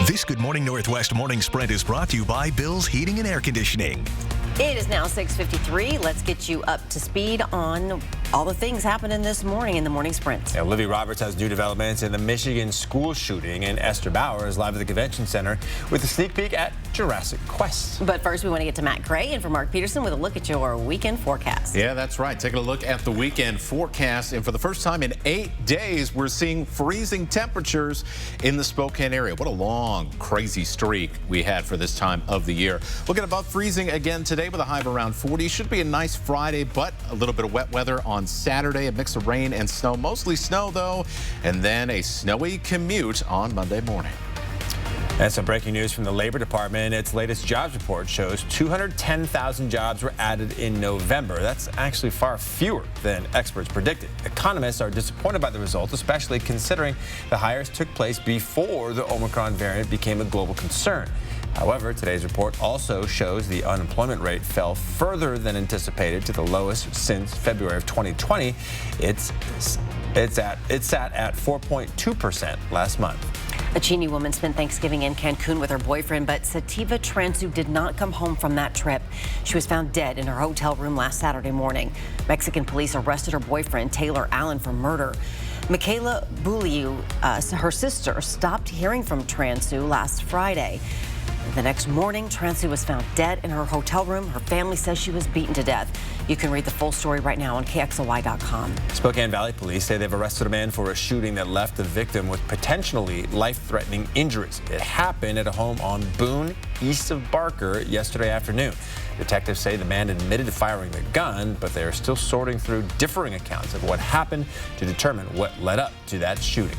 This Good Morning Northwest morning sprint is brought to you by Bill's Heating and Air Conditioning. It is now 6:53. Let's get you up to speed on all the things happening this morning in the morning sprint. Olivia Roberts has new developments in the Michigan school shooting, and Esther Bauer is live at the convention center with a sneak peek at Jurassic Quest. But first, we want to get to Matt Gray and for Mark Peterson with a look at your weekend forecast. Yeah, that's right. Taking a look at the weekend forecast, and for the first time in 8 days, we're seeing freezing temperatures in the Spokane area. What a long, crazy streak we had for this time of the year. Looking above freezing again today with a high of around 40. Should be a nice Friday, but a little bit of wet weather on Saturday, a mix of rain and snow, mostly snow though, and then a snowy commute on Monday morning. And some breaking news from the Labor Department. Its latest jobs report shows 210,000 jobs were added in November. That's actually far fewer than experts predicted. Economists are disappointed by the result, especially considering the hires took place before the Omicron variant became a global concern. However, today's report also shows the unemployment rate fell further than anticipated to the lowest since February of 2020. It sat at 4.2% last month. A Cheney woman spent Thanksgiving in Cancun with her boyfriend, but Sativa Transu did not come home from that trip. She was found dead in her hotel room last Saturday morning. Mexican police arrested her boyfriend, Taylor Allen, for murder. Michaela Buliu, her sister, stopped hearing from Transu last Friday. The next morning, Transu was found dead in her hotel room. Her family says she was beaten to death. You can read the full story right now on KXLY.com. Spokane Valley Police say they've arrested a man for a shooting that left the victim with potentially life-threatening injuries. It happened at a home on Boone, east of Barker, yesterday afternoon. Detectives say the man admitted to firing the gun, but they are still sorting through differing accounts of what happened to determine what led up to that shooting.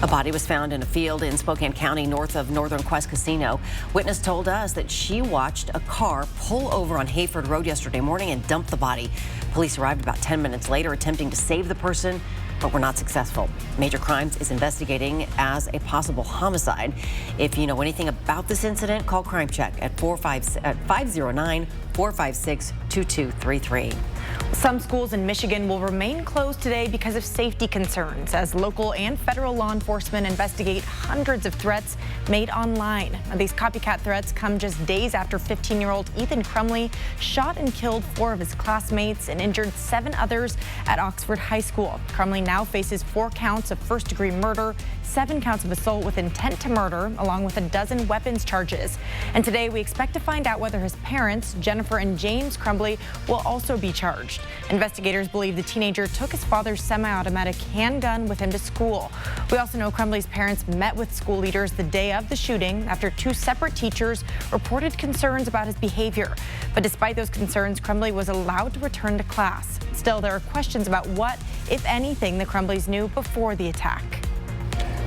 A body was found in a field in Spokane County north of Northern Quest Casino. Witness told us that she watched a car pull over on Hayford Road yesterday morning and dump the body. Police arrived about 10 minutes later attempting to save the person, but were not successful. Major Crimes is investigating as a possible homicide. If you know anything about this incident, call Crime Check at 509-456-2233. Some schools in Michigan will remain closed today because of safety concerns as local and federal law enforcement investigate hundreds of threats made online. Now, these copycat threats come just days after 15-year-old Ethan Crumley shot and killed 4 of his classmates and injured 7 others at Oxford High School. Crumley now faces 4 counts of first-degree murder, 7 counts of assault with intent to murder, along with a dozen weapons charges. And today we expect to find out whether his parents, Jennifer and James Crumley, will also be charged. Investigators believe the teenager took his father's semi-automatic handgun with him to school. We also know Crumley's parents met with school leaders the day of the shooting after 2 separate teachers reported concerns about his behavior. But despite those concerns, Crumley was allowed to return to class. Still, there are questions about what, if anything, the Crumbleys knew before the attack.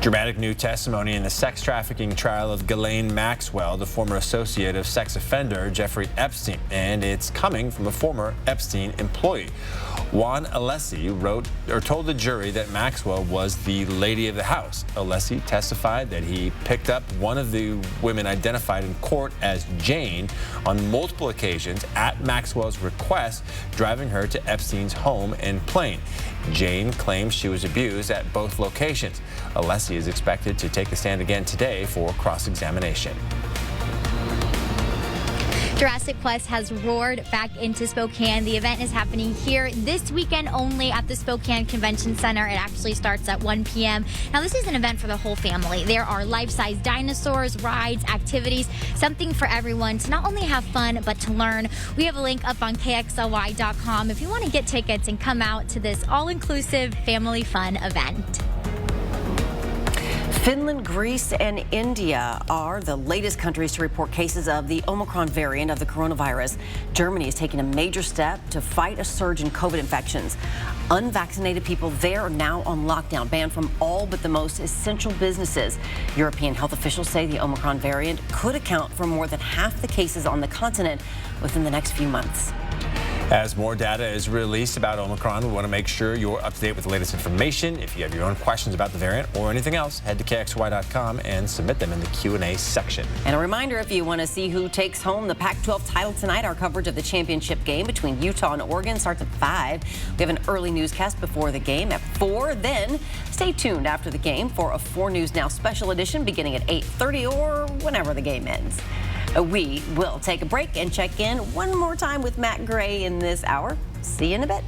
Dramatic new testimony in the sex trafficking trial of Ghislaine Maxwell, the former associate of sex offender Jeffrey Epstein, and it's coming from a former Epstein employee. Juan Alessi told the jury that Maxwell was the lady of the house. Alessi testified that he picked up one of the women identified in court as Jane on multiple occasions at Maxwell's request, driving her to Epstein's home in Plain. Jane claims she was abused at both locations. Alessi is expected to take the stand again today for cross-examination. Jurassic Quest has roared back into Spokane. The event is happening here this weekend only at the Spokane Convention Center. It actually starts at 1 p.m. Now, this is an event for the whole family. There are life-size dinosaurs, rides, activities, something for everyone to not only have fun, but to learn. We have a link up on KXLY.com if you want to get tickets and come out to this all-inclusive family fun event. Finland, Greece, and India are the latest countries to report cases of the Omicron variant of the coronavirus. Germany is taking a major step to fight a surge in COVID infections. Unvaccinated people there are now on lockdown, banned from all but the most essential businesses. European health officials say the Omicron variant could account for more than half the cases on the continent within the next few months. As more data is released about Omicron, we want to make sure you're up to date with the latest information. If you have your own questions about the variant or anything else, head to KXY.com and submit them in the Q&A section. And a reminder, if you want to see who takes home the Pac-12 title tonight, our coverage of the championship game between Utah and Oregon starts at 5. We have an early newscast before the game at 4. Then stay tuned after the game for a 4 News Now special edition beginning at 8:30 or whenever the game ends. We will take a break and check in one more time with Matt Gray in this hour. See you in a bit.